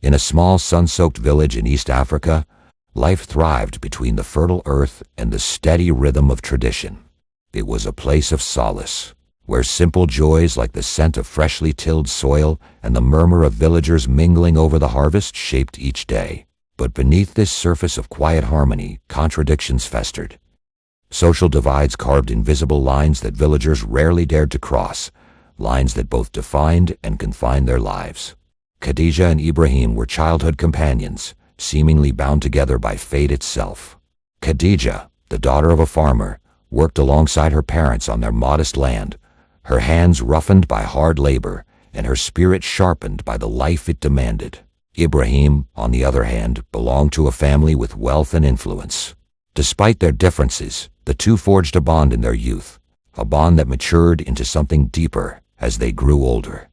In a small sun-soaked village in East Africa, life thrived between the fertile earth and the steady rhythm of tradition. It was a place of solace, where simple joys like the scent of freshly tilled soil and the murmur of villagers mingling over the harvest shaped each day. But beneath this surface of quiet harmony, contradictions festered. Social divides carved invisible lines that villagers rarely dared to cross, lines that both defined and confined their lives. Khadijah and Ibrahim were childhood companions, seemingly bound together by fate itself. Khadijah, the daughter of a farmer, worked alongside her parents on their modest land, her hands roughened by hard labor and her spirit sharpened by the life it demanded. Ibrahim, on the other hand, belonged to a family with wealth and influence. Despite their differences, the two forged a bond in their youth, a bond that matured into something deeper as they grew older.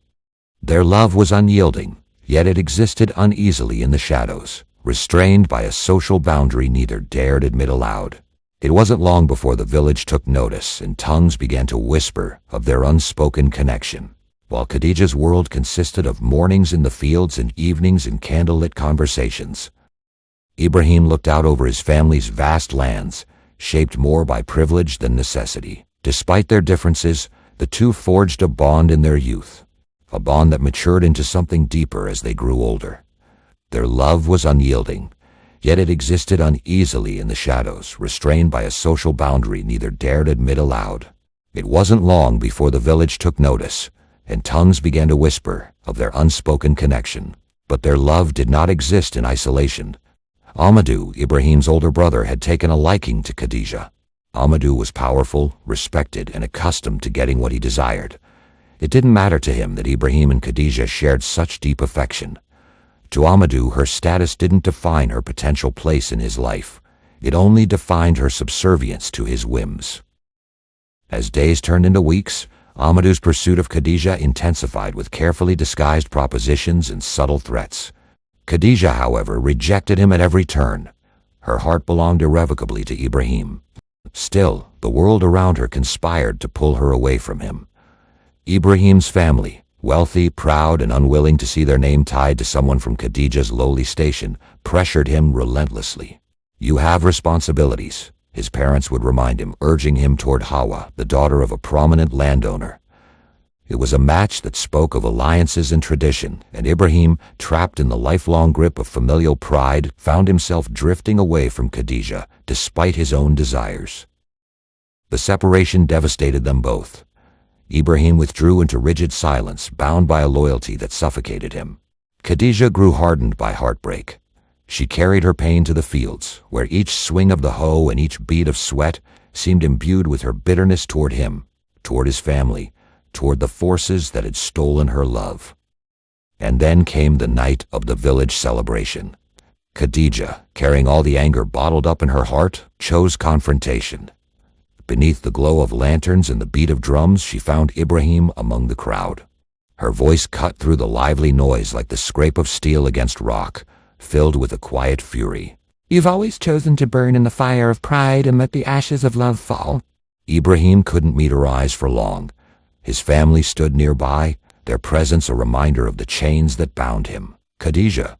Their love was unyielding, yet it existed uneasily in the shadows, restrained by a social boundary neither dared admit aloud. It wasn't long before the village took notice and tongues began to whisper of their unspoken connection. While Khadijah's world consisted of mornings in the fields and evenings in candlelit conversations, Ibrahim looked out over his family's vast lands, shaped more by privilege than necessity. Despite their differences, the two forged a bond in their youth, a bond that matured into something deeper as they grew older. Their love was unyielding, yet it existed uneasily in the shadows, restrained by a social boundary neither dared admit aloud. It wasn't long before the village took notice, and tongues began to whisper of their unspoken connection. But their love did not exist in isolation. Amadu, Ibrahim's older brother, had taken a liking to Khadijah. Amadu was powerful, respected, and accustomed to getting what he desired. It didn't matter to him that Ibrahim and Khadijah shared such deep affection. To Amadu, her status didn't define her potential place in his life. It only defined her subservience to his whims. As days turned into weeks, Amadu's pursuit of Khadijah intensified with carefully disguised propositions and subtle threats. Khadijah, however, rejected him at every turn. Her heart belonged irrevocably to Ibrahim. Still, the world around her conspired to pull her away from him. Ibrahim's family, wealthy, proud, and unwilling to see their name tied to someone from Khadijah's lowly station, pressured him relentlessly. "You have responsibilities," his parents would remind him, urging him toward Hawa, the daughter of a prominent landowner. It was a match that spoke of alliances and tradition, and Ibrahim, trapped in the lifelong grip of familial pride, found himself drifting away from Khadijah despite his own desires. The separation devastated them both. Ibrahim withdrew into rigid silence, bound by a loyalty that suffocated him. Khadijah grew hardened by heartbreak. She carried her pain to the fields, where each swing of the hoe and each bead of sweat seemed imbued with her bitterness toward him, toward his family, toward the forces that had stolen her love. And then came the night of the village celebration. Khadijah, carrying all the anger bottled up in her heart, chose confrontation. Beneath the glow of lanterns and the beat of drums, she found Ibrahim among the crowd. Her voice cut through the lively noise like the scrape of steel against rock, filled with a quiet fury. "You've always chosen to burn in the fire of pride and let the ashes of love fall." Ibrahim couldn't meet her eyes for long. His family stood nearby, their presence a reminder of the chains that bound him. "Khadijah,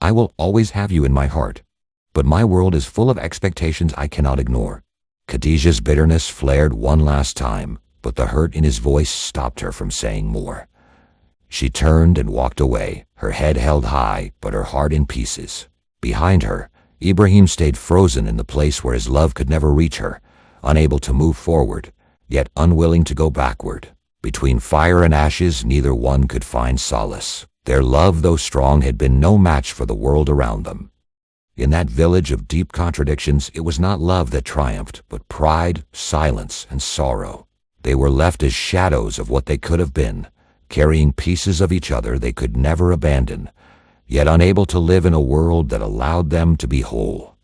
I will always have you in my heart, but my world is full of expectations I cannot ignore." Khadijah's bitterness flared one last time, but the hurt in his voice stopped her from saying more. She turned and walked away, her head held high, but her heart in pieces. Behind her, Ibrahim stayed frozen in the place where his love could never reach her, unable to move forward, yet unwilling to go backward. Between fire and ashes, neither one could find solace. Their love, though strong, had been no match for the world around them. In that village of deep contradictions, it was not love that triumphed, but pride, silence, and sorrow. They were left as shadows of what they could have been, carrying pieces of each other they could never abandon, yet unable to live in a world that allowed them to be whole.